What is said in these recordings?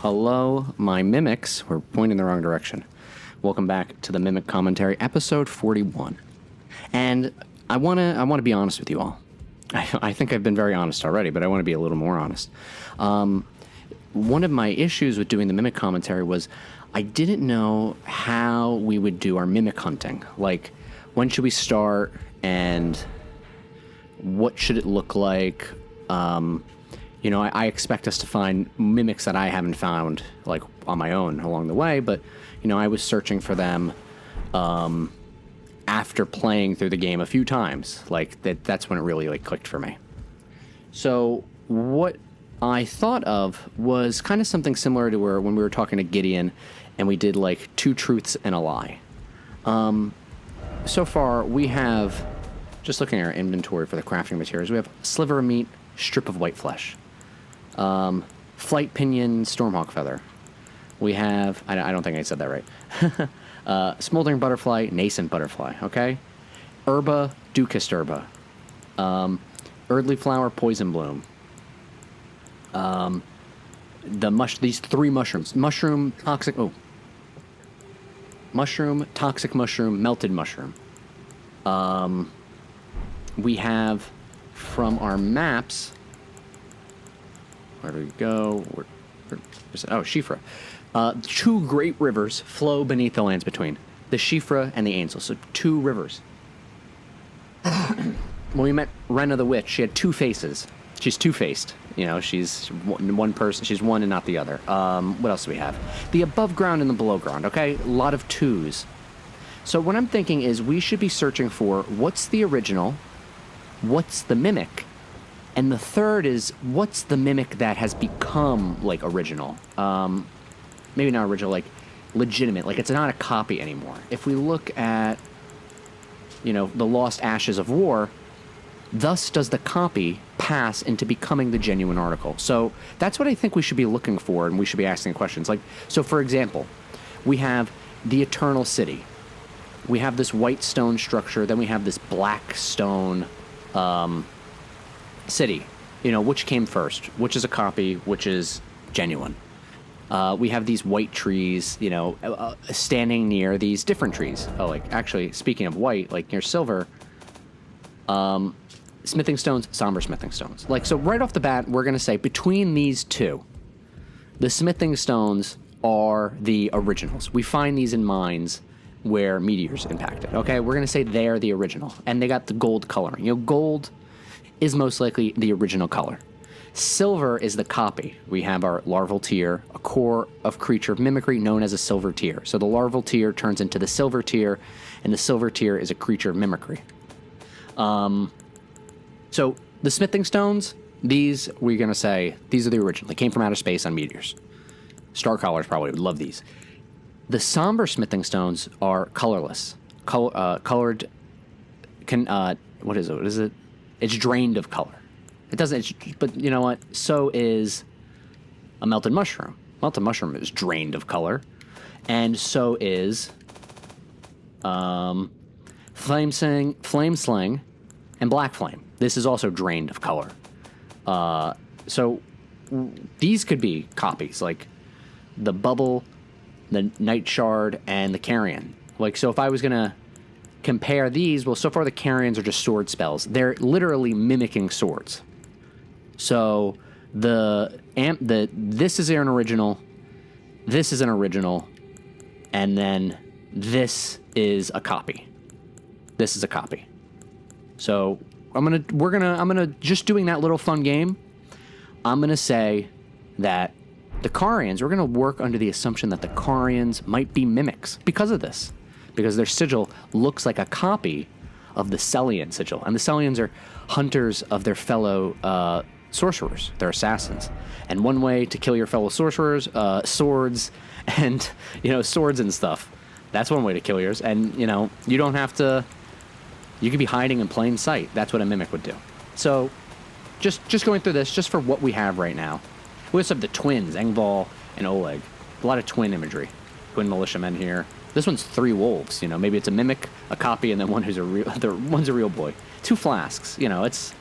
Hello, my mimics. We're pointing in the wrong direction. Welcome back to the Mimic Commentary, episode 41. And I wanna be honest with you all. I think I've been very honest already, but I want to be a little more honest. One of my issues with doing the Mimic Commentary was I didn't know how we would do our mimic hunting. Like, when should we start, and what should it look like? I expect us to find mimics that I haven't found, like, on my own along the way, but, I was searching for them after playing through the game a few times. Like, that's when it really, like, clicked for me. So, what I thought of was kind of something similar to when we were talking to Gideon, and we did, like, 2 truths and a lie. So far, we have, just looking at our inventory for the crafting materials, we have sliver of meat, strip of white flesh. Flight pinion, stormhawk feather. We have, I don't think I said that right. Smoldering butterfly, nascent butterfly, okay? Herba, dew-kissed herba. Earthly flower, poison bloom. These 3 mushrooms. Mushroom, toxic mushroom, melted mushroom. We have, from our maps, where do we go? Siofra. 2 great rivers flow beneath the lands between the Siofra and the Ancestral. So 2 rivers. When we met Rena the witch, she had 2 faces. She's 2-faced. She's one person. She's one and not the other. What else do we have? The above ground and the below ground, okay? A lot of 2s. So what I'm thinking is we should be searching for what's the original, what's the mimic, and the third is what's the mimic that has become, like, original. Maybe not original, like, legitimate. Like, it's not a copy anymore. If we look at, the Lost Ashes of War, thus does the copy pass into becoming the genuine article. So that's what I think we should be looking for, and we should be asking questions. Like, so for example, we have the Eternal City. We have this white stone structure, then we have this black stone city. Which came first? Which is a copy? Which is genuine? We have these white trees, standing near these different trees. Oh, like, actually, speaking of white, like near silver, smithing stones, somber smithing stones. Like, so right off the bat, we're going to say between these 2, the smithing stones are the originals. We find these in mines where meteors impacted. Okay, we're going to say they're the original. And they got the gold coloring. Gold is most likely the original color. Silver is the copy. We have our larval tear, a core of creature of mimicry known as a silver tear. So the larval tear turns into the silver tear, and the silver tear is a creature of mimicry. So the smithing stones, these, we're going to say, these are the original. They came from outer space on meteors. Star Callers probably would love these. The somber smithing stones are colorless. Colored, what is it? It's drained of color. It doesn't, but you know what? So is a melted mushroom. Melted mushroom is drained of color. And so is flame sling, and black flame. This is also drained of color. So these could be copies, like the bubble, the night shard, and the carrion. Like, so if I was going to compare these, well, so far the carrions are just sword spells. They're literally mimicking swords. So this is an original, this is an original, and then this is a copy. This is a copy. So I'm gonna just doing that little fun game. I'm gonna say that the Carians, we're gonna work under the assumption that the Carians might be mimics because of this. Because their sigil looks like a copy of the Celian sigil. And the Celians are hunters of their fellow sorcerers. They're assassins. And one way to kill your fellow sorcerers, swords and, swords and stuff. That's one way to kill yours. And, you don't have to... You could be hiding in plain sight. That's what a mimic would do. So, just going through this, just for what we have right now. We also have the twins, Engval and Oleg. A lot of twin imagery. Twin militiamen here. This one's 3 wolves. Maybe it's a mimic, a copy, and then one who's one's a real boy. 2 flasks. It's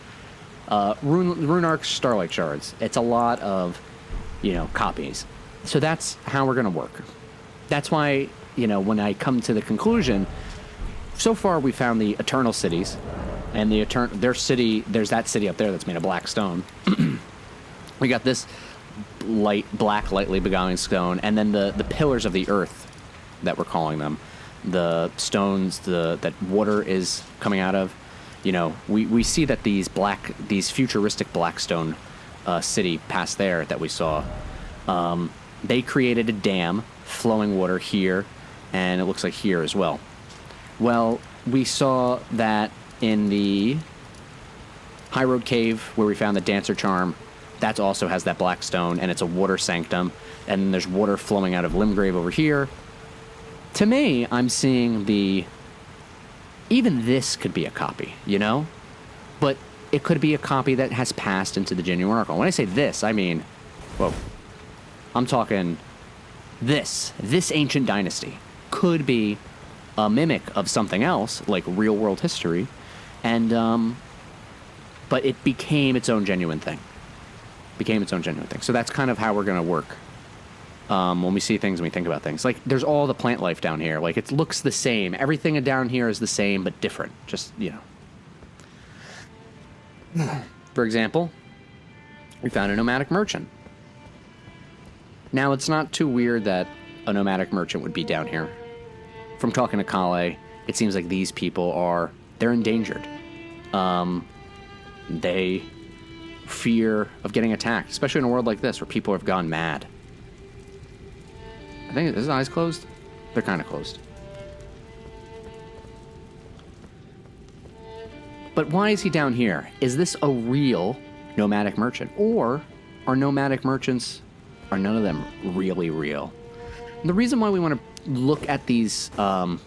Rune Arc Starlight Shards. It's a lot of, copies. So that's how we're going to work. That's why, when I come to the conclusion, so far we found the Eternal Cities, and their city, there's that city up there that's made of black stone. We got this lightly beguiling stone, and then the pillars of the earth that we're calling them, the stones that water is coming out of. We see that these futuristic blackstone city past there that we saw, they created a dam, flowing water here, and it looks like here as well. Well, we saw that in the High Road Cave where we found the Dancer Charm. That also has that black stone, and it's a water sanctum. And then there's water flowing out of Limgrave over here. To me, I'm seeing even this could be a copy, But it could be a copy that has passed into the genuine oracle. When I say this, I mean, I'm talking this ancient dynasty could be a mimic of something else, like real world history, and but it became its own genuine thing. So that's kind of how we're going to work when we see things and we think about things. Like, there's all the plant life down here. Like, it looks the same. Everything down here is the same, but different. Just, For example, we found a nomadic merchant. Now, it's not too weird that a nomadic merchant would be down here. From talking to Kale, it seems like these people they're endangered. They fear of getting attacked, especially in a world like this where people have gone mad. I think, is his eyes closed? They're kind of closed. But why is he down here? Is this a real nomadic merchant? Or are nomadic merchants, are none of them really real? And the reason why we want to look at these, trying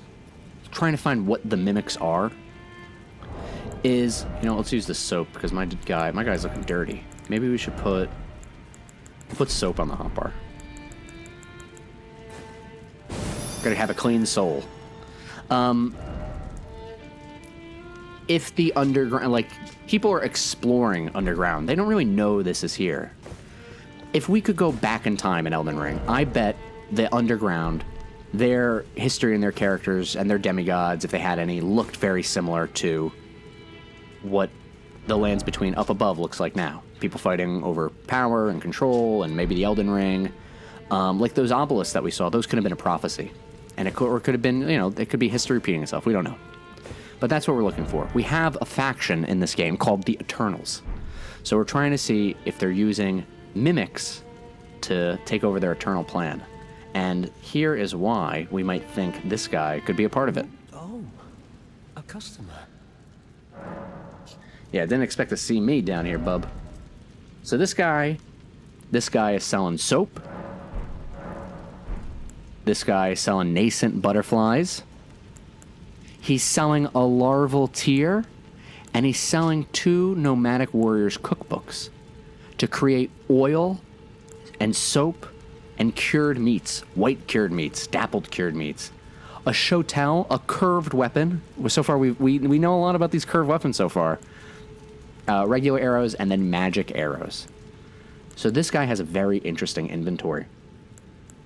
to find what the mimics are, is, let's use the soap, because my guy's looking dirty. Maybe we should put soap on the hotbar. Gotta have a clean soul. If the underground, people are exploring underground, they don't really know this is here. If we could go back in time in Elden Ring, I bet the underground, their history and their characters and their demigods, if they had any, looked very similar to what the lands between up above looks like now. People fighting over power and control, and maybe the Elden Ring. Like those obelisks that we saw, those could have been a prophecy. And it could have been, it could be history repeating itself. We don't know. But that's what we're looking for. We have a faction in this game called the Eternals. So we're trying to see if they're using mimics to take over their eternal plan. And here is why we might think this guy could be a part of it. Oh, a customer. Yeah, didn't expect to see me down here, bub. So this guy is selling soap. This guy is selling nascent butterflies. He's selling a larval tear, and he's selling 2 nomadic warriors cookbooks to create oil and soap and cured meats, white cured meats, dappled cured meats. A shotel, a curved weapon. So far, we know a lot about these curved weapons so far. Regular arrows and then magic arrows. So this guy has a very interesting inventory.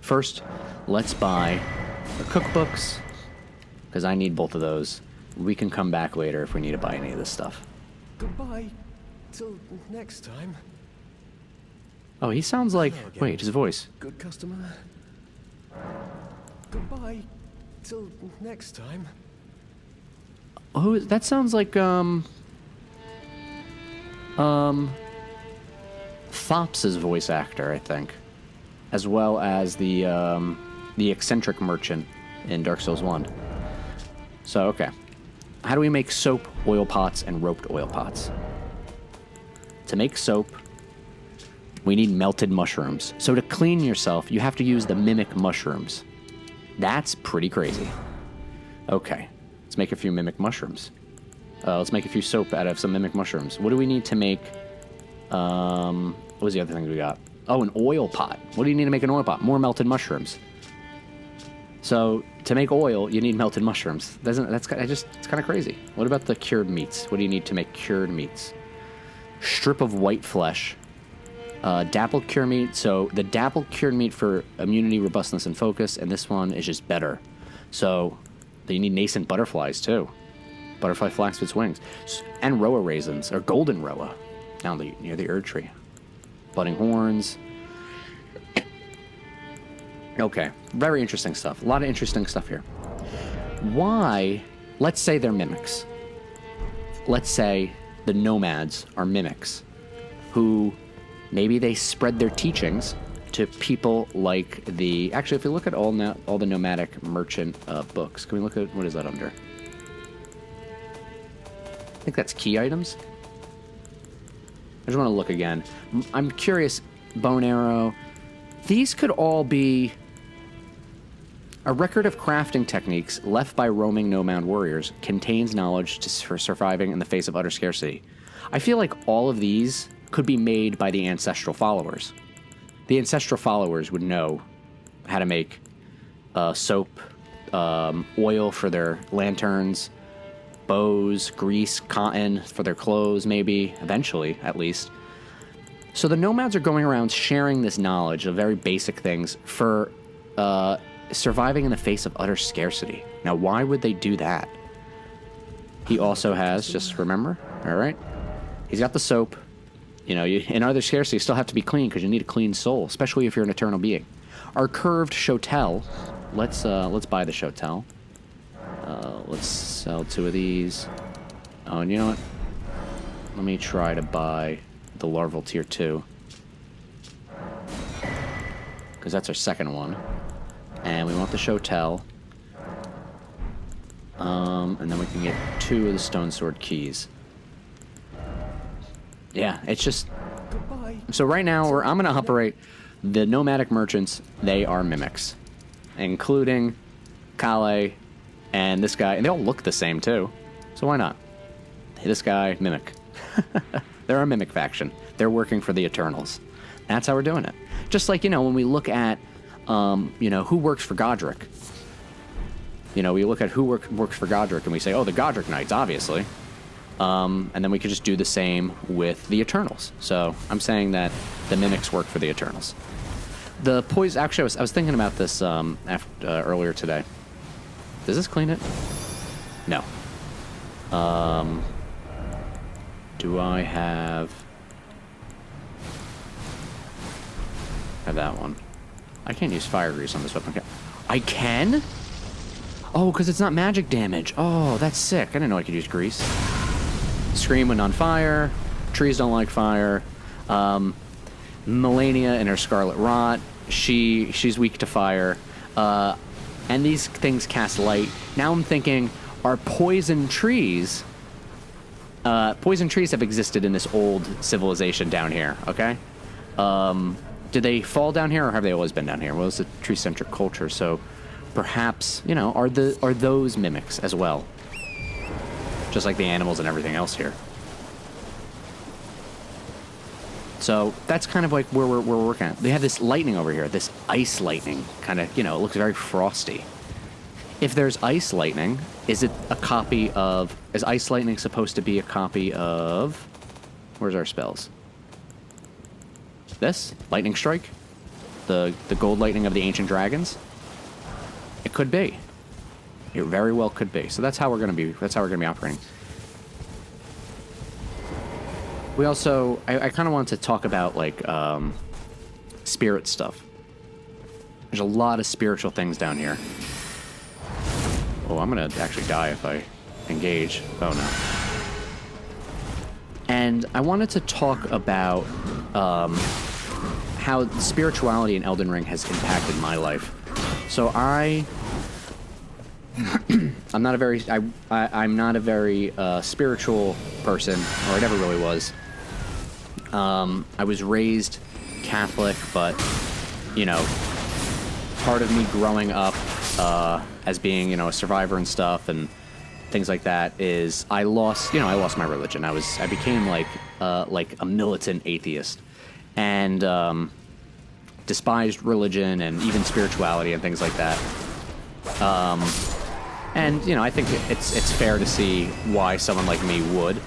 First, let's buy the cookbooks, because I need both of those. We can come back later if we need to buy any of this stuff. Goodbye. Till next time. Oh, he sounds like... Wait, his voice. Good customer. Goodbye. Till next time. Oh, that sounds like, Thops' voice actor, I think. As well as the eccentric merchant in Dark Souls 1. So, okay. How do we make soap, oil pots, and roped oil pots? To make soap, we need melted mushrooms. So to clean yourself, you have to use the mimic mushrooms. That's pretty crazy. Okay, let's make a few mimic mushrooms. Let's make a few soap out of some mimic mushrooms. What do we need to make... what was the other thing we got? Oh, an oil pot. What do you need to make an oil pot? More melted mushrooms. So, to make oil, you need melted mushrooms. It's kind of crazy. What about the cured meats? What do you need to make cured meats? Strip of white flesh. Dappled cure meat. So the dappled cured meat for immunity, robustness, and focus, and this one is just better. So you need nascent butterflies too. Butterfly flax with its wings. And Roa raisins, or golden Roa, down near the Erd tree. Budding horns. Okay, very interesting stuff. A lot of interesting stuff here. Why, let's say they're mimics. Let's say the nomads are mimics who maybe they spread their teachings to people like the... Actually, if you look at all the nomadic merchant books, can we look at... What is that under? I think that's key items. I just want to look again. I'm curious, bow and arrow. These could all be a record of crafting techniques left by roaming nomad warriors contains knowledge for surviving in the face of utter scarcity. I feel like all of these could be made by the Ancestral followers. The Ancestral followers would know how to make soap, oil for their lanterns, bows, grease, cotton for their clothes, maybe, eventually, at least. So the nomads are going around sharing this knowledge of very basic things for surviving in the face of utter scarcity. Now, why would they do that? He also has, just remember, all right? He's got the soap. You know, in utter scarcity, you still have to be clean because you need a clean soul, especially if you're an eternal being. Our curved shotel. Let's buy the shotel. Let's sell 2 of these. Oh, and you know what? Let me try to buy the larval tier 2. Because that's our second one. And we want the shotel. And then we can get 2 of the stone sword keys. Yeah, it's just... Goodbye. So right now, I'm going to operate the nomadic merchants. They are mimics. Including Kale and this guy. And they all look the same, too. So why not? This guy, mimic. They're our mimic faction. They're working for the Eternals. That's how we're doing it. Just like, when we look at, who works for Godric. We look at who works for Godric, and we say, oh, the Godric Knights, obviously. And then we could just do the same with the Eternals. So I'm saying that the mimics work for the Eternals. The poison... Actually, I was thinking about this earlier today. Does this clean it? No. Do I have that one? I can't use fire grease on this weapon. I can? Oh, because it's not magic damage. Oh, that's sick. I didn't know I could use grease. Scream when on fire. Trees don't like fire. Melania and her Scarlet Rot. She's weak to fire. And these things cast light. Now I'm thinking, are poison trees... poison trees have existed in this old civilization down here, okay? Did they fall down here, or have they always been down here? Well, it's a tree-centric culture, so perhaps, are those mimics as well? Just like the animals and everything else here. So that's kind of like where we're working at. They have this lightning over here, this ice lightning, kind of, it looks very frosty. If there's ice lightning, is it a copy of... Is ice lightning supposed to be a copy of... Where's our spells? This? Lightning strike? The gold lightning of the ancient dragons? It could be. It very well could be. So that's how we're gonna be operating. We also... I kind of wanted to talk about, like, spirit stuff. There's a lot of spiritual things down here. Oh, I'm going to actually die if I engage. Oh, no. And I wanted to talk about how spirituality in Elden Ring has impacted my life. So I'm not a very spiritual person, or I never really was. I was raised Catholic, but, part of me growing up as being, a survivor and stuff and things like that is I lost my religion. I became like a militant atheist and despised religion and even spirituality and things like that. And I think it's fair to see why someone like me would,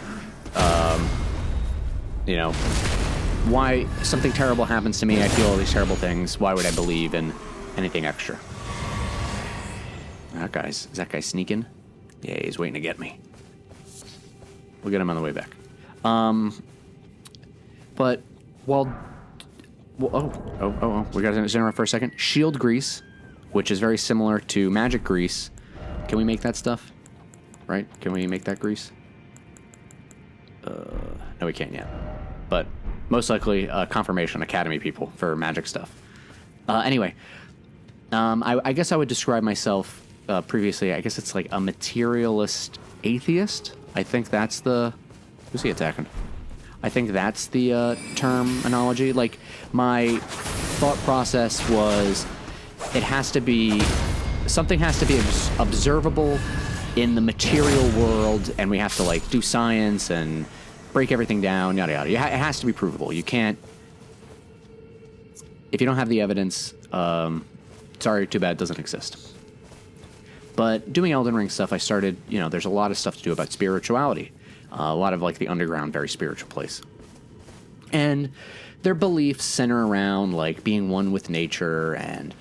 why something terrible happens to me, I feel all these terrible things. Why would I believe in anything extra? Is that guy sneaking? Yeah, he's waiting to get me. We'll get him on the way back. But while... we got to interrupt for a second. Shield grease, which is very similar to magic grease. Can we make that stuff? Right? Can we make that grease? No, we can't yet. But most likely, confirmation academy people for magic stuff. Anyway, I guess I would describe myself previously. I guess it's like a materialist atheist. I think that's the... Who's he attacking? I think that's the terminology. Like, my thought process was something has to be observable in the material world, and we have to, like, do science and break everything down, yada, yada. It has to be provable. You can't... If you don't have the evidence, sorry, too bad, it doesn't exist. But doing Elden Ring stuff, I started, there's a lot of stuff to do about spirituality. A lot of, like, the underground, very spiritual place. And their beliefs center around, like, being one with nature and,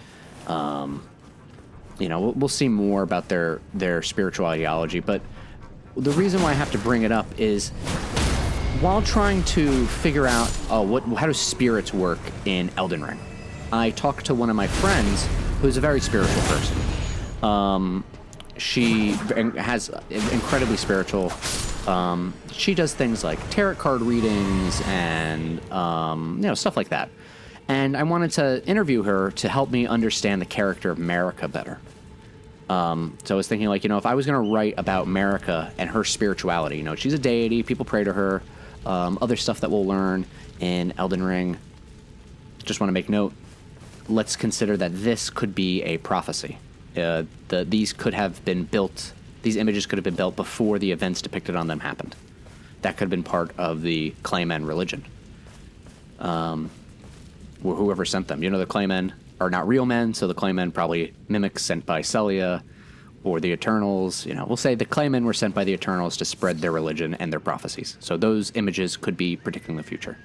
we'll see more about their spiritual ideology. But the reason why I have to bring it up is while trying to figure out how do spirits work in Elden Ring, I talked to one of my friends who's a very spiritual person. She has incredibly spiritual... she does things like tarot card readings and, stuff like that. And I wanted to interview her to help me understand the character of Marika better. So I was thinking, like, if I was going to write about Marika and her spirituality, she's a deity, people pray to her, other stuff that we'll learn in Elden Ring. Just want to make note, let's consider that this could be a prophecy. These could have been built... These images could have been built before the events depicted on them happened. That could have been part of the Claymen religion. Whoever sent them. The Claymen are not real men, so the Claymen probably mimics sent by Celia or the Eternals. We'll say the Claymen were sent by the Eternals to spread their religion and their prophecies. So those images could be predicting the future.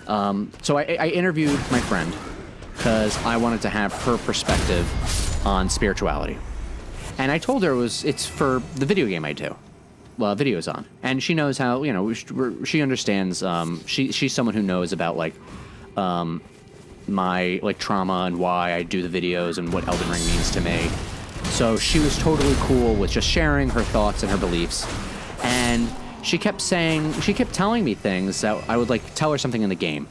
So I interviewed my friend because I wanted to have her perspective on spirituality. And I told her it's for the video game I do. Well, videos on. And she knows how, she understands, she's someone who knows about, like, my, like, trauma and why I do the videos and what Elden Ring means to me. So she was totally cool with just sharing her thoughts and her beliefs. And she kept telling me things that I would, like, tell her something in the game.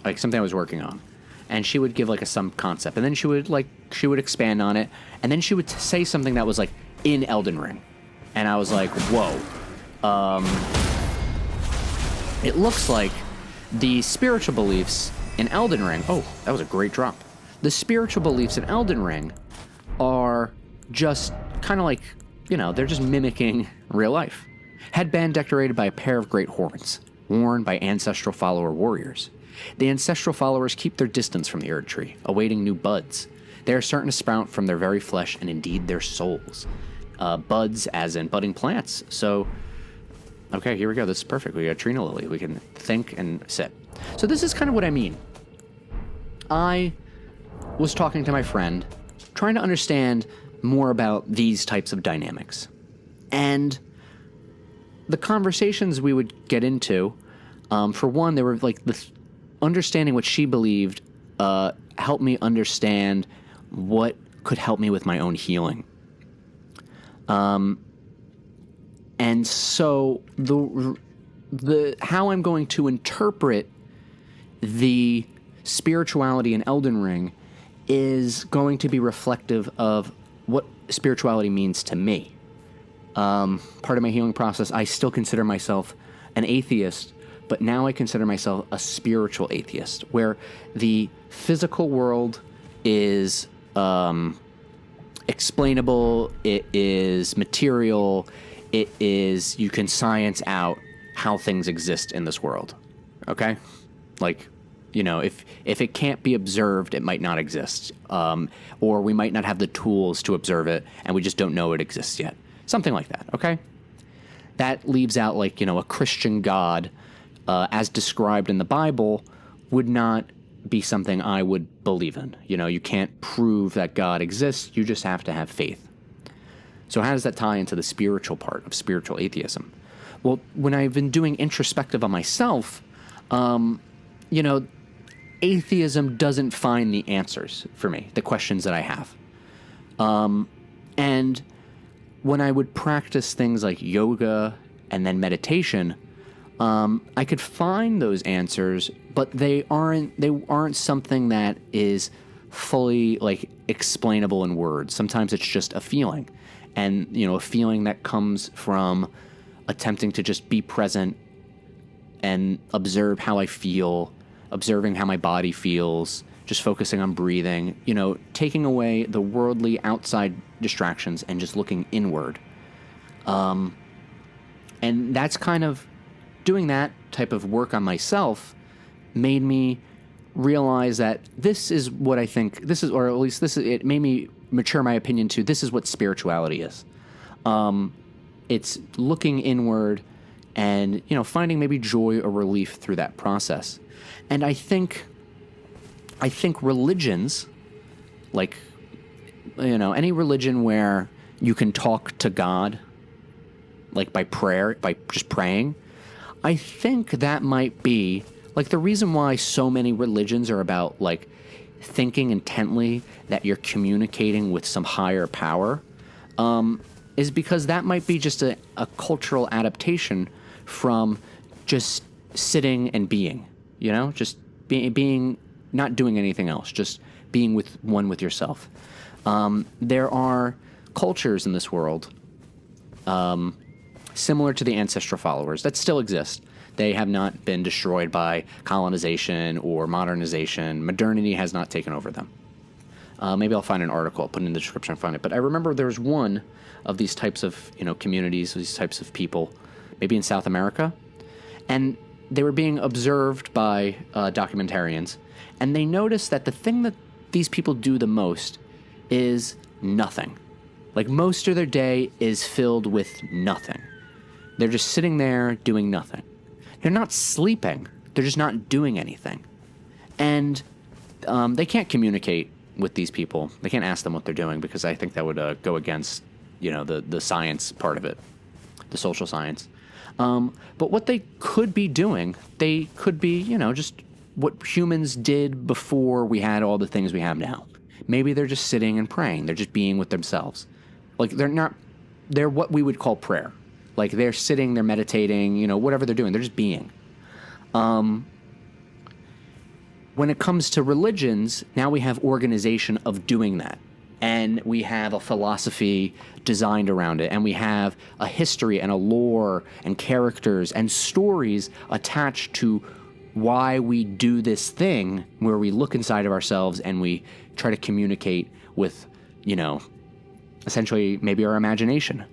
Like, something I was working on. And she would give, like, some concept. And then she would expand on it. And then she would say something that was, like, in Elden Ring. And I was like, whoa. It looks like the spiritual beliefs in Elden Ring... Oh, that was a great drop. The spiritual beliefs in Elden Ring are just kind of like, they're just mimicking real life. Headband decorated by a pair of great horns, worn by ancestral follower warriors. The ancestral followers keep their distance from the Erd Tree, awaiting new buds. They are certain to sprout from their very flesh and indeed their souls. Buds as in budding plants. So, okay, here we go. This is perfect. We got Trina Lily. We can think and sit. So this is kind of what I mean. I was talking to my friend, trying to understand more about these types of dynamics. And the conversations we would get into, for one, they were like understanding what she believed helped me understand what could help me with my own healing. And so the how I'm going to interpret the spirituality in Elden Ring is going to be reflective of what spirituality means to me. Part of my healing process, I still consider myself an atheist, but now I consider myself a spiritual atheist, where the physical world is explainable, it is material, it is, you can science out how things exist in this world. Okay? Like, if it can't be observed, it might not exist. Or we might not have the tools to observe it, and we just don't know it exists yet. Something like that, okay? That leaves out, like, a Christian God as described in the Bible, would not be something I would believe in. You know, you can't prove that God exists. You just have to have faith. So how does that tie into the spiritual part of spiritual atheism? Well, when I've been doing introspective on myself, you know, atheism doesn't find the answers for me, the questions that I have. And when I would practice things like yoga and then meditation, I could find those answers, but they aren't something that is fully like explainable in words. Sometimes it's just a feeling, and you know, a feeling that comes from attempting to just be present and observe how I feel, observing how my body feels, just focusing on breathing, you know, taking away the worldly outside distractions and just looking inward. And that's kind of doing that type of work on myself made me realize that this is what I think this is, or at least this is, it made me mature my opinion to this is what spirituality is. It's looking inward and, you know, finding maybe joy or relief through that process. And I think religions, like, you know, any religion where you can talk to God, like by prayer, by just praying, I think that might be, like, the reason why so many religions are about, like, thinking intently that you're communicating with some higher power, is because that might be just a cultural adaptation from just sitting and being, you know, just being, not doing anything else, just being with yourself. There are cultures in this world, similar to the Ancestral followers that still exist. They have not been destroyed by colonization or modernization. Modernity has not taken over them. Maybe I'll find an article, I'll put it in the description and find it. But I remember there was one of these types of, you know, communities, these types of people, maybe in South America, and they were being observed by documentarians, and they noticed that the thing that these people do the most is nothing. Like, most of their day is filled with nothing. They're just sitting there doing nothing. They're not sleeping. They're just not doing anything. And they can't communicate with these people. They can't ask them what they're doing because I think that would go against, you know, the science part of it, the social science. But what they could be doing, they could be, you know, just what humans did before we had all the things we have now. Maybe they're just sitting and praying. They're just being with themselves. Like, they're what we would call prayer. Like, they're sitting, they're meditating, you know, whatever they're doing, they're just being. When it comes to religions, now we have organization of doing that. And we have a philosophy designed around it. And we have a history and a lore and characters and stories attached to why we do this thing where we look inside of ourselves and we try to communicate with, you know, essentially maybe our imagination.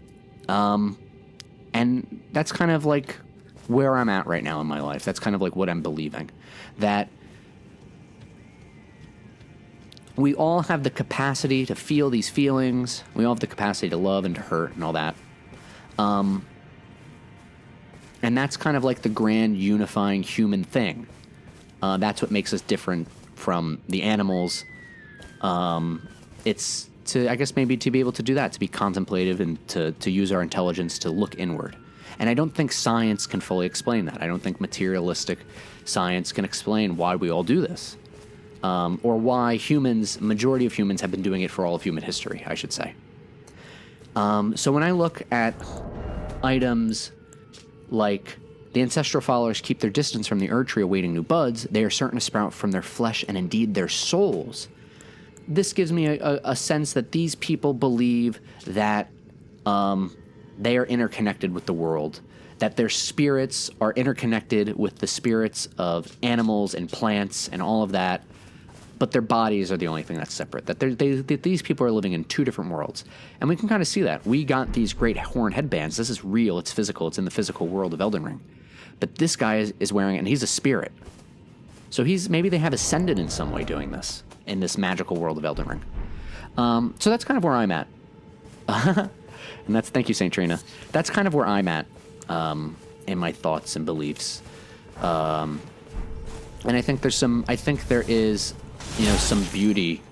And that's kind of like where I'm at right now in my life. That's kind of like what I'm believing. That we all have the capacity to feel these feelings. We all have the capacity to love and to hurt and all that. And that's kind of like the grand unifying human thing. That's what makes us different from the animals. It's to, I guess, maybe to be able to do that, to be contemplative and to use our intelligence to look inward. And I don't think science can fully explain that. I don't think materialistic science can explain why we all do this. Or why majority of humans have been doing it for all of human history, I should say. So when I look at items like the ancestral followers keep their distance from the Erd tree awaiting new buds, they are certain to sprout from their flesh and indeed their souls. This gives me a sense that these people believe that they are interconnected with the world, that their spirits are interconnected with the spirits of animals and plants and all of that, but their bodies are the only thing that's separate, that these people are living in two different worlds. And we can kind of see that. We got these great horn headbands. This is real. It's physical. It's in the physical world of Elden Ring. But this guy is wearing it, and he's a spirit. So maybe they have ascended in some way doing this in this magical world of Elden Ring. So that's kind of where I'm at. And thank you, St. Trina. That's kind of where I'm at in my thoughts and beliefs. And I think there is, some beauty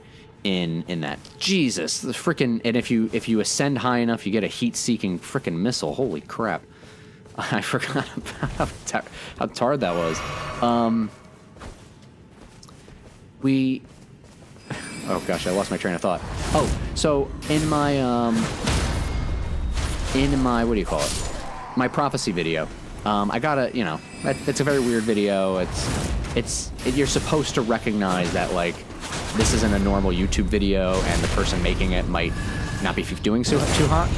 in that. Jesus, the freaking, and if you ascend high enough, you get a heat-seeking freaking missile. Holy crap! I forgot about how hard that was. Oh gosh, I lost my train of thought. Oh, so in my what do you call it? My prophecy video. I got it's a very weird video. You're supposed to recognize that, like, this isn't a normal YouTube video and the person making it might not be doing too hot.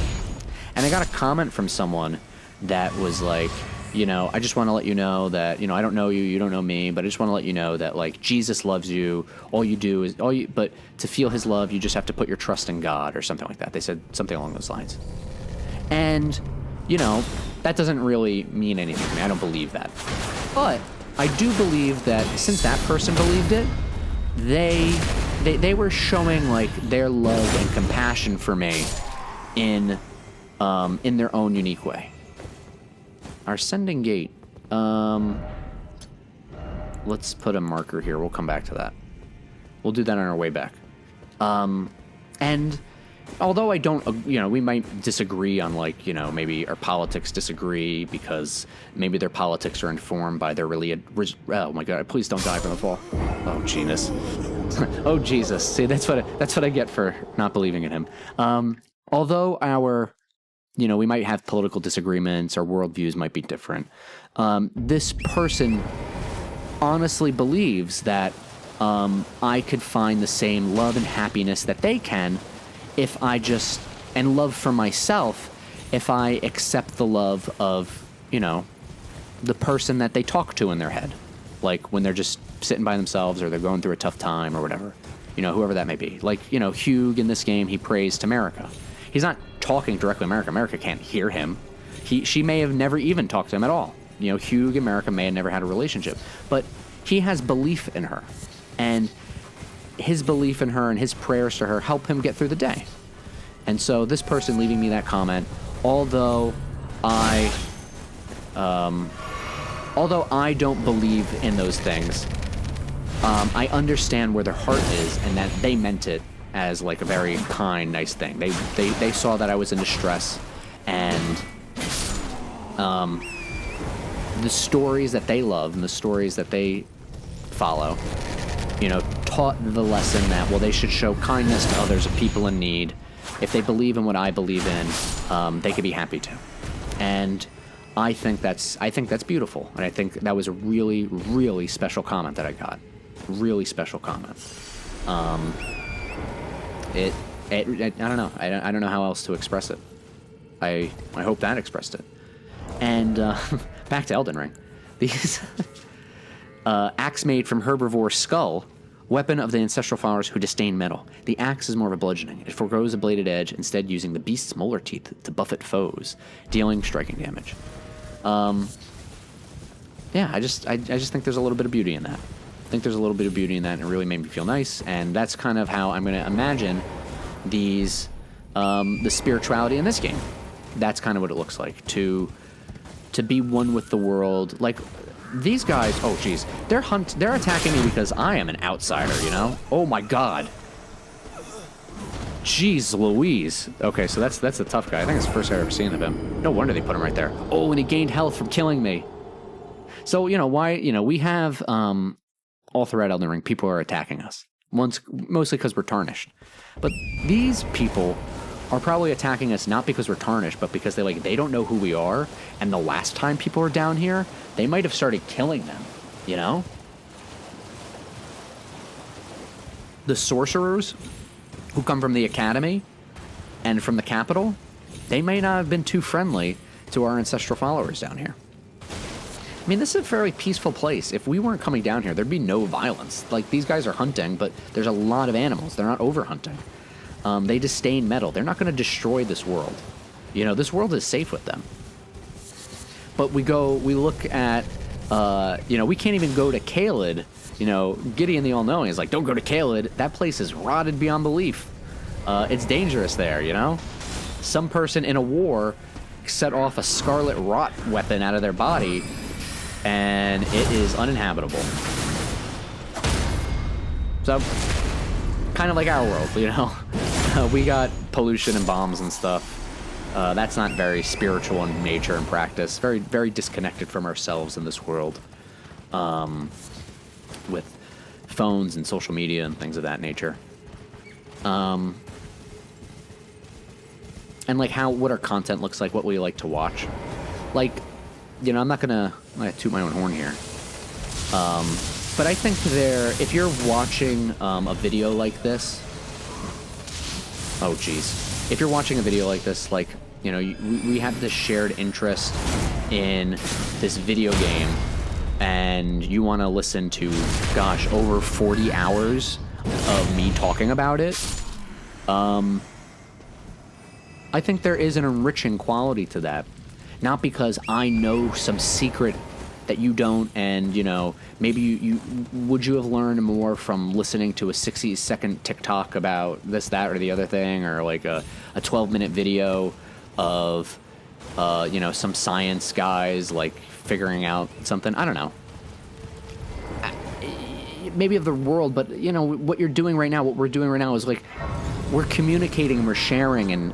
And I got a comment from someone that was like, I just want to let you know that, I don't know you, you don't know me, but I just want to let you know that, like, Jesus loves you. But to feel his love, you just have to put your trust in God, or something like that. They said something along those lines. And, that doesn't really mean anything to me. I don't believe that. But I do believe that since that person believed it, they were showing, like, their love and compassion for me in their own unique way. Our ascending gate. Let's put a marker here. We'll come back to that. We'll do that on our way back. And although I don't, we might disagree on, like, maybe our politics disagree because maybe their politics are informed by their really, oh my God, please don't die from the fall. Oh, Jesus. Oh, Jesus. See, that's what I get for not believing in him. Although we might have political disagreements, our worldviews might be different. This person honestly believes that I could find the same love and happiness that they can and love for myself if I accept the love of, the person that they talk to in their head. Like when they're just sitting by themselves or they're going through a tough time or whatever, whoever that may be. Like, Hugh in this game, he prays to America. He's not talking directly to America. America can't hear him. She may have never even talked to him at all. Hugh and America may have never had a relationship. But he has belief in her. And his belief in her and his prayers to her help him get through the day. And so this person leaving me that comment, although I don't believe in those things, I understand where their heart is and that they meant it as, like, a very kind, nice thing. They saw that I was in distress, and the stories that they love and the stories that they follow, taught the lesson that, well, they should show kindness to others, of people in need. If they believe in what I believe in, they could be happy to. And I think that's beautiful. And I think that was a really, really special comment that I got. Really special comment. I don't know. I don't know how else to express it. I hope that expressed it. And back to Elden Ring. These axe made from herbivore skull, weapon of the ancestral followers who disdain metal. The axe is more of a bludgeoning. It forgoes a bladed edge, instead using the beast's molar teeth to buffet foes, dealing striking damage. Yeah, I just think there's a little bit of beauty in that. And it really made me feel nice. And that's kind of how I'm going to imagine the spirituality in this game. That's kind of what it looks like, to be one with the world. Like, these guys, oh geez, they're attacking me because I am an outsider, Oh my God. Jeez Louise. Okay, so that's a tough guy. I think it's the first I've ever seen of him. No wonder they put him right there. Oh, and he gained health from killing me. So, why, we have, all throughout Elden Ring, people are attacking us. Mostly because we're tarnished. But these people are probably attacking us not because we're tarnished, but because they don't know who we are, and the last time people were down here, they might have started killing them, The sorcerers who come from the academy and from the capital, they may not have been too friendly to our ancestral followers down here. I mean, this is a fairly peaceful place. If we weren't coming down here, there'd be no violence. Like, these guys are hunting, but there's a lot of animals. They're not over-hunting. They disdain metal. They're not going to destroy this world. This world is safe with them. But we look at, we can't even go to Caelid. Gideon the All-Knowing is like, don't go to Caelid. That place is rotted beyond belief. It's dangerous there, Some person in a war set off a scarlet rot weapon out of their body and it is uninhabitable. So, kind of like our world, you know? We got pollution and bombs and stuff. That's not very spiritual in nature and practice. Very, very disconnected from ourselves in this world. With phones and social media and things of that nature. And like what our content looks like, what we like to watch. Like, you know, I'm gonna toot my own horn here. But I think if you're watching a video like this, oh geez, if you're watching a video like this, like, you know, we have this shared interest in this video game, and you want to listen to, gosh, over 40 hours of me talking about it, I think there is an enriching quality to that. Not because I know some secret that you don't, and, you know, maybe you would you have learned more from listening to a 60-second TikTok about this, that, or the other thing, or like a 12-minute video of, you know, some science guys, like, figuring out something. I don't know. Maybe of the world, but, you know, what we're doing right now is, like, we're communicating and we're sharing, and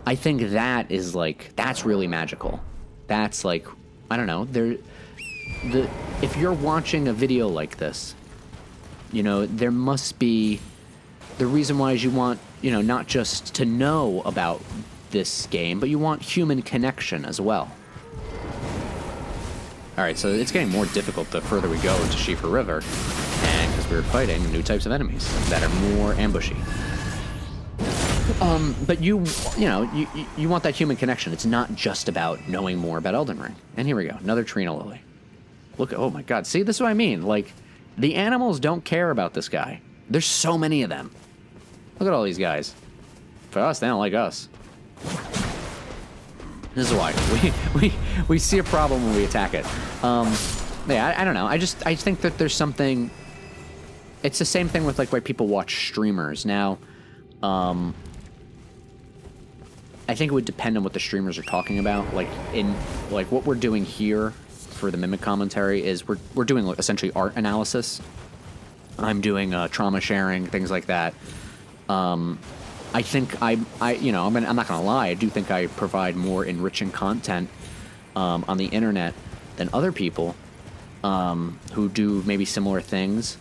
I think that is, like, that's really magical. That's, like, I don't know, if you're watching a video like this, you know, there must be, the reason why is you want, you know, not just to know about this game, but you want human connection as well. Alright, so it's getting more difficult the further we go into Siofra River, and because we're fighting new types of enemies that are more ambushy. But you want that human connection. It's not just about knowing more about Elden Ring. And here we go, another Trina lily. Look, oh my god, see, this is what I mean. Like, the animals don't care about this guy. There's so many of them. Look at all these guys. For us, they don't like us. This is why. We see a problem when we attack it. Yeah, I don't know. I think that there's something... It's the same thing with, like, why people watch streamers. Now, I think it would depend on what the streamers are talking about. Like, what we're doing here for the Mimic commentary is we're doing essentially art analysis. I'm doing trauma sharing, things like that. I think you know, I'm not gonna lie, I do think I provide more enriching content on the internet than other people who do maybe similar things.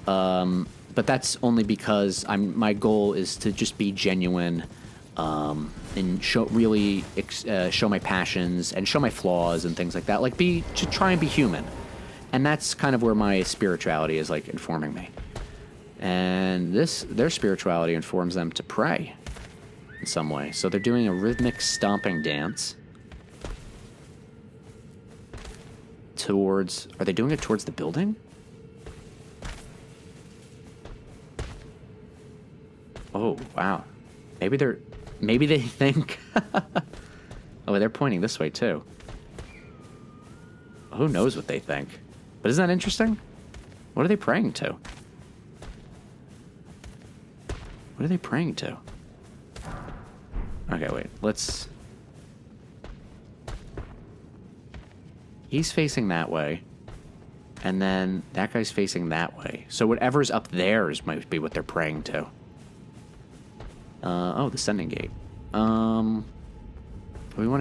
But that's only because my goal is to just be genuine. And show my passions and show my flaws and things like that. Like, to try and be human. And that's kind of where my spirituality is, like, informing me. And their spirituality informs them to pray in some way. So they're doing a rhythmic stomping dance towards... Are they doing it towards the building? Oh, wow. Maybe they think... Oh, they're pointing this way, too. Who knows what they think? But isn't that interesting? What are they praying to? What are they praying to? Okay, wait. Let's... He's facing that way. And then that guy's facing that way. So whatever's up there might be what they're praying to. Oh, the sending gate. We want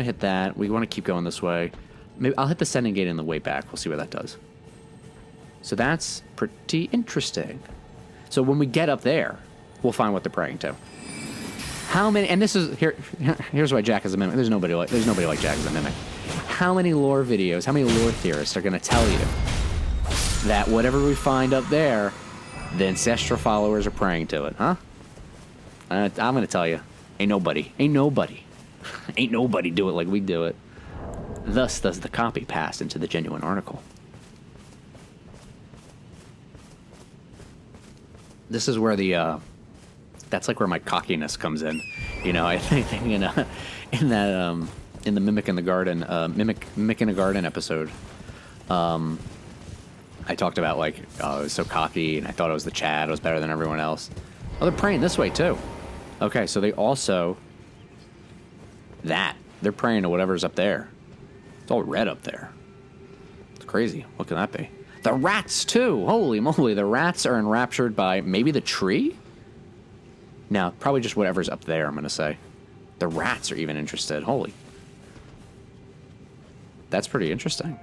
to hit that. We want to keep going this way. Maybe I'll hit the sending gate on the way back. We'll see what that does. So that's pretty interesting. So when we get up there, we'll find what they're praying to. How many? And this is here's why Jack is a mimic. There's nobody like Jack as a mimic. How many lore videos? How many lore theorists are going to tell you that whatever we find up there, the Ancestral followers are praying to it? Huh? I'm going to tell you, ain't nobody do it like we do it. Thus does the copy pass into the genuine article. This is where that's like where my cockiness comes in. You know, I think in the Mimic in the Garden, Mimic in a Garden episode, I talked about, like, I was so cocky and I thought I was the Chad, I was better than everyone else. Oh, they're praying this way too. Okay, so they also... They're praying to whatever's up there. It's all red up there. It's crazy. What can that be? The rats, too. Holy moly, the rats are enraptured by maybe the tree? No, probably just whatever's up there, I'm going to say. The rats are even interested. Holy. That's pretty interesting.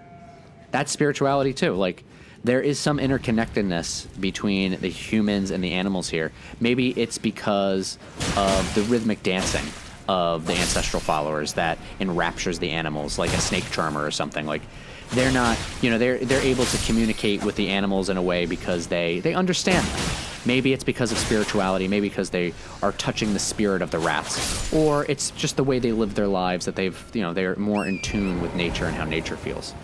That's spirituality, too. Like, there is some interconnectedness between the humans and the animals here. Maybe it's because of the rhythmic dancing of the ancestral followers that enraptures the animals, like a snake charmer or something. Like, they're not, they're able to communicate with the animals in a way because they understand them. Maybe it's because of spirituality, maybe because they are touching the spirit of the rats, or it's just the way they live their lives that they're more in tune with nature and how nature feels.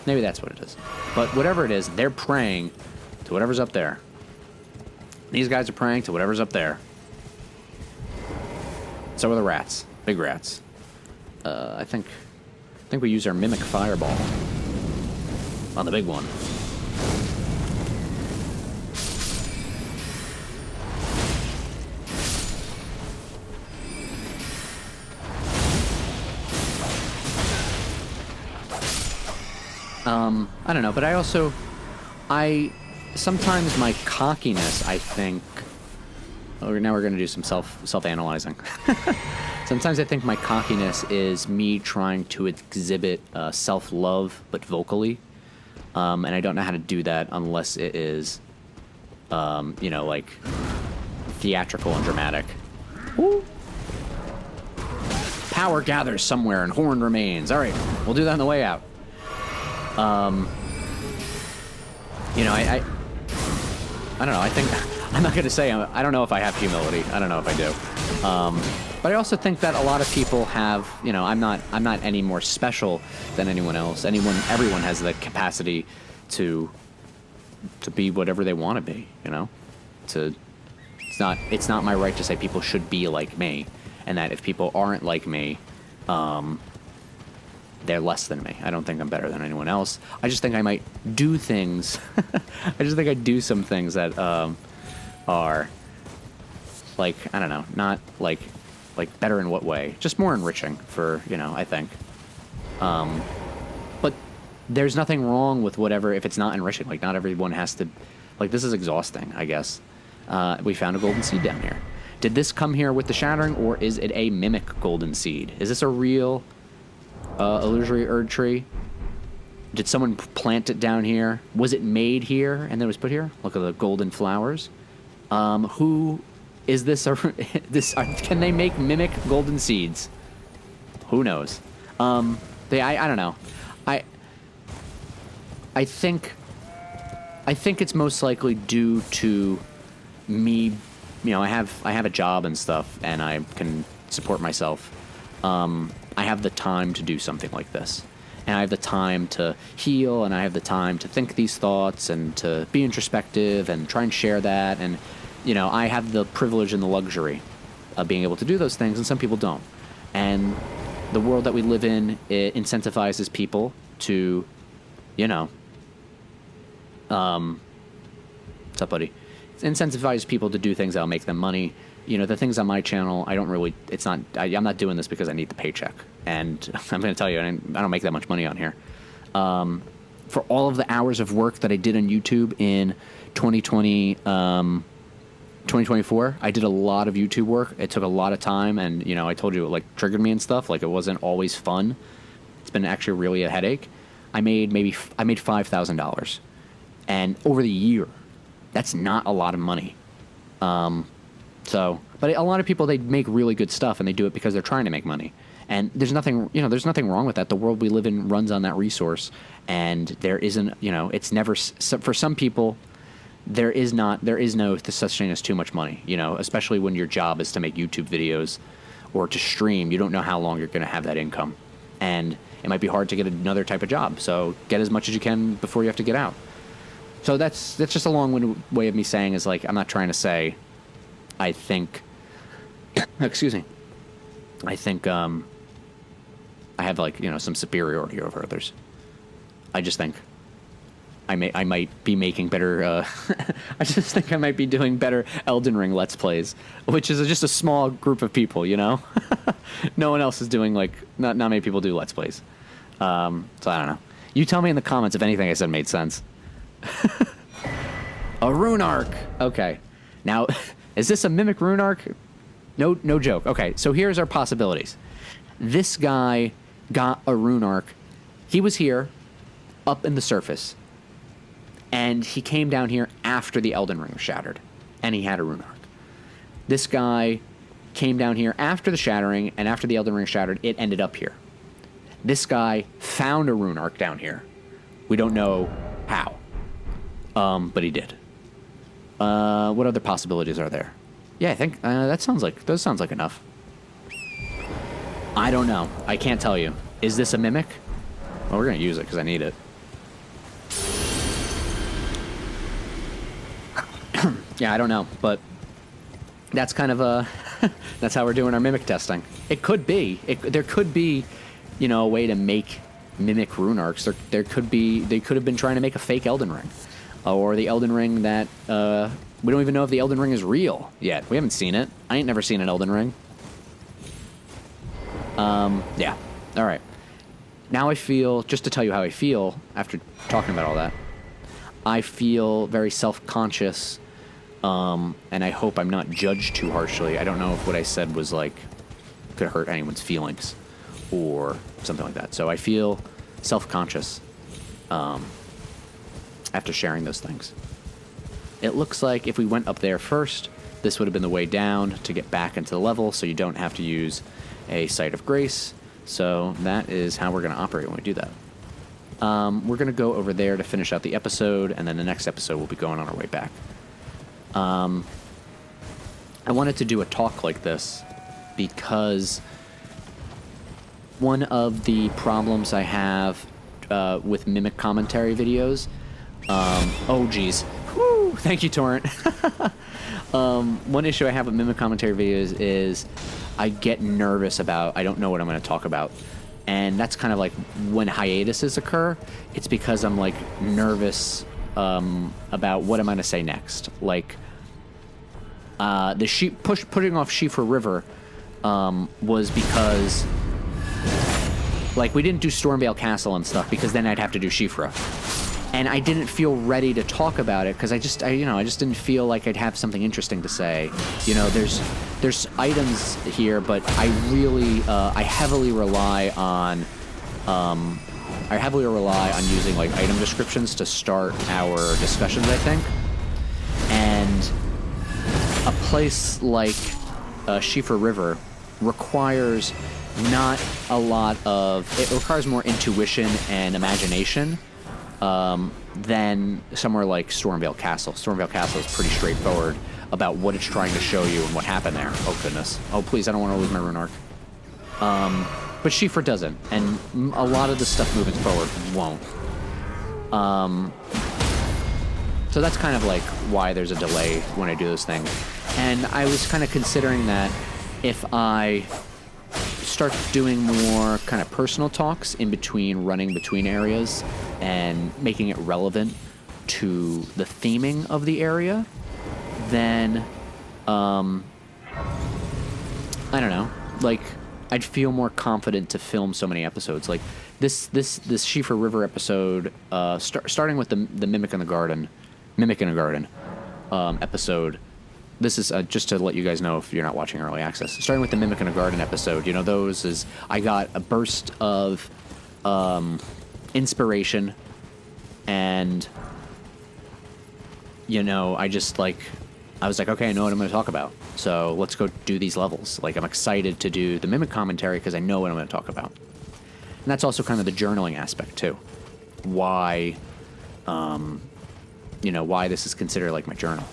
Maybe that's what it is. But whatever it is, they're praying to whatever's up there. These guys are praying to whatever's up there. So are the rats. Big rats. I think we use our Mimic Fireball on the big one. I don't know, but sometimes my cockiness, I think, now we're going to do some self-analyzing. Sometimes I think my cockiness is me trying to exhibit self-love, but vocally, and I don't know how to do that unless it is, like theatrical and dramatic. Woo! Power gathers somewhere and horn remains. All right, we'll do that on the way out. I don't know. I think I'm not going to say I don't know if I have humility. I don't know if I do. But I also think that a lot of people have. I'm not any more special than anyone else. Everyone has the capacity to be whatever they want to be. It's not my right to say people should be like me, and that if people aren't like me, they're less than me. I don't think I'm better than anyone else. I just think I might do things. I just think I do some things that are like, I don't know, not like better in what way? Just more enriching for, I think. But there's nothing wrong with whatever if it's not enriching. Like, not everyone has to. Like, this is exhausting, I guess. We found a golden seed down here. Did this come here with the shattering, or is it a mimic golden seed? Is this a real illusory Erd tree? Did someone plant it down here? Was it made here and then it was put here? Look at the golden flowers. Who is this? Can they make mimic golden seeds? Who knows? I don't know. I think it's most likely due to me. I have a job and stuff, and I can support myself. I have the time to do something like this. And I have the time to heal, and I have the time to think these thoughts and to be introspective and try and share that. And, I have the privilege and the luxury of being able to do those things, and some people don't. And the world that we live in, it incentivizes people to, what's up, buddy? It incentivizes people to do things that'll make them money. The things on my channel, I'm not doing this because I need the paycheck. And I'm going to tell you, I don't make that much money on here. For all of the hours of work that I did on YouTube in 2024, I did a lot of YouTube work. It took a lot of time, and, I told you, it, triggered me and stuff. It wasn't always fun. It's been actually really a headache. I made $5,000. And over the year, that's not a lot of money. But a lot of people, they make really good stuff, and they do it because they're trying to make money. And there's nothing wrong with that. The world we live in runs on that resource, and there isn't, it's never, for some people, there is no such thing as too much money, especially when your job is to make YouTube videos or to stream. You don't know how long you're going to have that income, and it might be hard to get another type of job. So get as much as you can before you have to get out. So that's just a long-winded way of me saying is I'm not trying to say, I think, excuse me, I think I have some superiority over others. I just think I might be making better. I just think I might be doing better Elden Ring Let's Plays, which is just a small group of people. No one else is doing not many people do Let's Plays. So I don't know. You tell me in the comments if anything I said made sense. A rune arc. Okay. Now, is this a mimic rune arc? No joke. Okay, so here's our possibilities. This guy got a rune arc. He was here, up in the surface, and he came down here after the Elden Ring was shattered, and he had a rune arc. This guy came down here after the shattering, and after the Elden Ring shattered, it ended up here. This guy found a rune arc down here. We don't know how, but he did. What other possibilities are there? Yeah, I think those sounds like enough. I don't know. I can't tell you. Is this a mimic? Well, we're gonna use it because I need it. Yeah, I don't know, but that's kind of that's how we're doing our mimic testing. It could be. There could be, a way to make mimic rune arcs. They could have been trying to make a fake Elden Ring, or the Elden Ring that we don't even know if the Elden Ring is real yet. We haven't seen it. I ain't never seen an Elden Ring. Yeah. All right. Now I feel, just to tell you how I feel after talking about all that, I feel very self-conscious, and I hope I'm not judged too harshly. I don't know if what I said was could hurt anyone's feelings or something like that. So I feel self-conscious after sharing those things. It looks like if we went up there first, this would have been the way down to get back into the level, so you don't have to use a Site of Grace. So that is how we're going to operate when we do that. We're going to go over there to finish out the episode, and then the next episode we'll be going on our way back. I wanted to do a talk like this because one of the problems I have with Mimic commentary videos... oh, geez. Woo! Thank you, Torrent. One issue I have with Mimic commentary videos is I get nervous about, I don't know what I'm going to talk about. And that's kind of like when hiatuses occur, it's because I'm nervous about what am I going to say next. The putting off Siofra River was because we didn't do Stormvale Castle and stuff because then I'd have to do Siofra. And I didn't feel ready to talk about it because I just didn't feel like I'd have something interesting to say. There's items here, but I really I heavily rely on using item descriptions to start our discussions, I think. And a place like Siofra River requires not a lot of... It requires more intuition and imagination than somewhere like Stormvale Castle. Stormvale Castle is pretty straightforward about what it's trying to show you and what happened there. Oh, goodness. Oh, please, I don't want to lose my rune arc. But Siofra doesn't, and a lot of the stuff moving forward won't. So that's kind of why there's a delay when I do those things. And I was kind of considering that if I start doing more kind of personal talks in between running between areas and making it relevant to the theming of the area, then I don't know, I'd feel more confident to film so many episodes. This Siofra River episode, starting with the Mimic in the Garden episode. This is just to let you guys know if you're not watching Early Access. Starting with the Mimic in a Garden episode, those is... I got a burst of inspiration, and, I just, I was okay, I know what I'm going to talk about. So let's go do these levels. I'm excited to do the Mimic commentary because I know what I'm going to talk about. And that's also kind of the journaling aspect, too. Why, why this is considered my journal.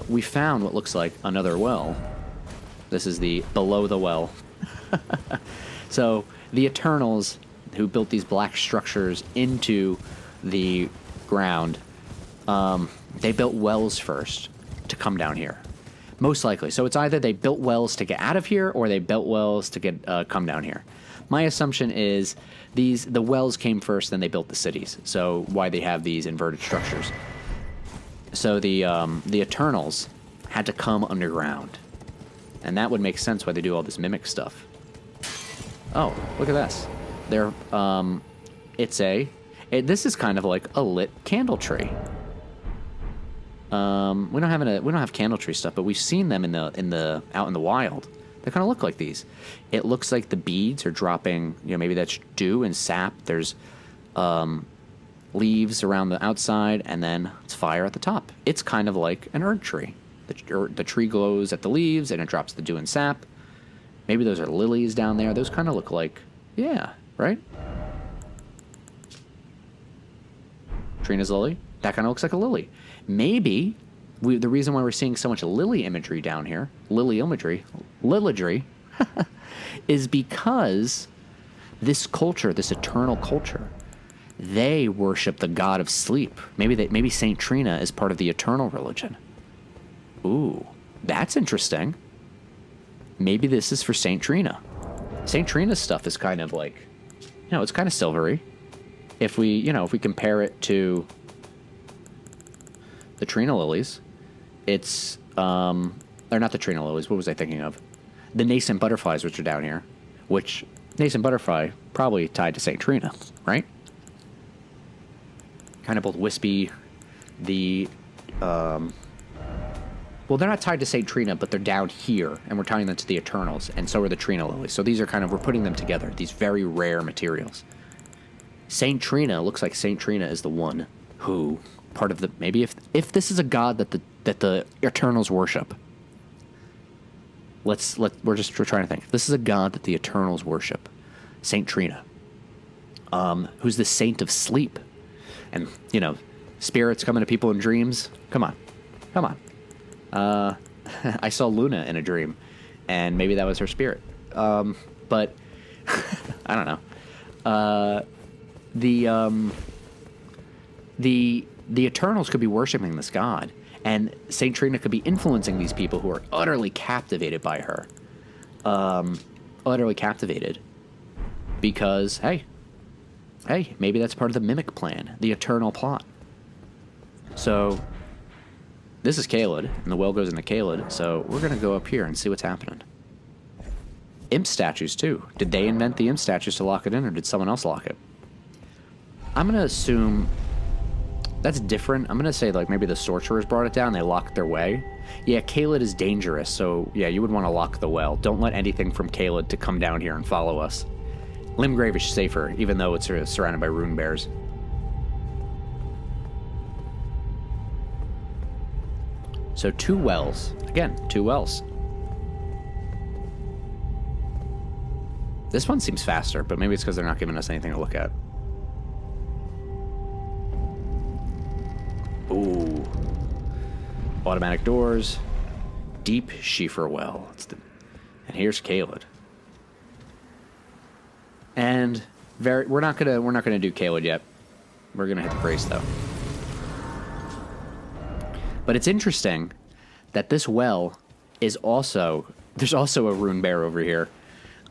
We found what looks like another well. This is the below the well. So the Eternals, who built these black structures into the ground, they built wells first to come down here. Most likely. So it's either they built wells to get out of here or they built wells to get come down here. My assumption is the wells came first, then they built the cities. So why they have these inverted structures. So the Eternals had to come underground. And that would make sense why they do all this Mimic stuff. Oh, look at this. They're This is kind of like a lit candle tree. We don't have candle tree stuff, but we've seen them in the out in the wild. They kind of look like these. It looks like the beads are dropping. Maybe that's dew and sap. There's leaves around the outside, and then it's fire at the top. It's kind of like an herb tree. The tree glows at the leaves, and it drops the dew and sap. Maybe those are lilies down there. Those kind of look like, yeah, right? Trina's lily. That kind of looks like a lily. Maybe the reason why we're seeing so much lily imagery down here, lilidry, is because this culture, this eternal culture, they worship the god of sleep. Maybe Saint Trina is part of the eternal religion. Ooh, that's interesting. Maybe this is for Saint Trina. Saint Trina's stuff is kind of like, it's kind of silvery. If we compare it to the Trina lilies, it's or not the Trina lilies. What was I thinking of? The nascent butterflies, which are down here. Which nascent butterfly probably tied to Saint Trina, right? Kind of both wispy. Well, they're not tied to Saint Trina, but they're down here, and we're tying them to the Eternals, and so are the Trina lilies. So these are we're putting them together. These very rare materials. Saint Trina looks like Saint Trina is the one who part of the maybe if this is a god that the Eternals worship. We're trying to think. If this is a god that the Eternals worship, Saint Trina, who's the saint of sleep, and spirits coming to people in dreams. Come on. I saw Luna in a dream, and maybe that was her spirit. But I don't know. The Eternals could be worshiping this god, and Saint Trina could be influencing these people who are utterly captivated by her. Utterly captivated. Because, hey, maybe that's part of the Mimic plan, the Eternal plot. So, this is Caelid, and the well goes into Caelid, so we're going to go up here and see what's happening. Imp statues, too. Did they invent the imp statues to lock it in, or did someone else lock it? I'm going to assume that's different. I'm going to say, maybe the sorcerers brought it down, they locked their way. Yeah, Caelid is dangerous, so, yeah, you would want to lock the well. Don't let anything from Caelid to come down here and follow us. Limgrave is safer, even though it's surrounded by rune bears. So 2 wells. Again, 2 wells. This one seems faster, but maybe it's because they're not giving us anything to look at. Ooh. Automatic doors. Deep Siofra well. And here's Caelid. And we're not gonna do Caelid yet. We're gonna hit the priest though. But it's interesting that this well is there's also a rune bear over here.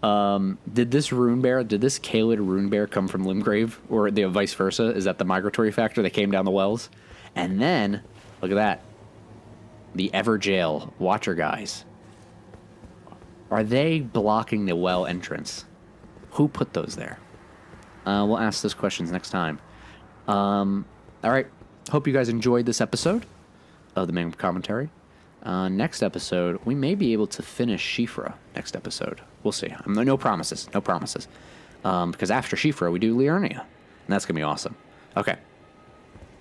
Did this Caelid rune bear come from Limgrave, or the vice versa? Is that the migratory factor that came down the wells? And then, look at that. The Everjail Watcher guys. Are they blocking the well entrance? Who put those there? We'll ask those questions next time. All right. Hope you guys enjoyed this episode of the main commentary. Next episode, we may be able to finish Siofra next episode. We'll see. No promises. Because after Siofra, we do Liurnia. And that's going to be awesome. Okay.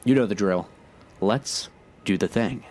You know the drill. Let's do the thing.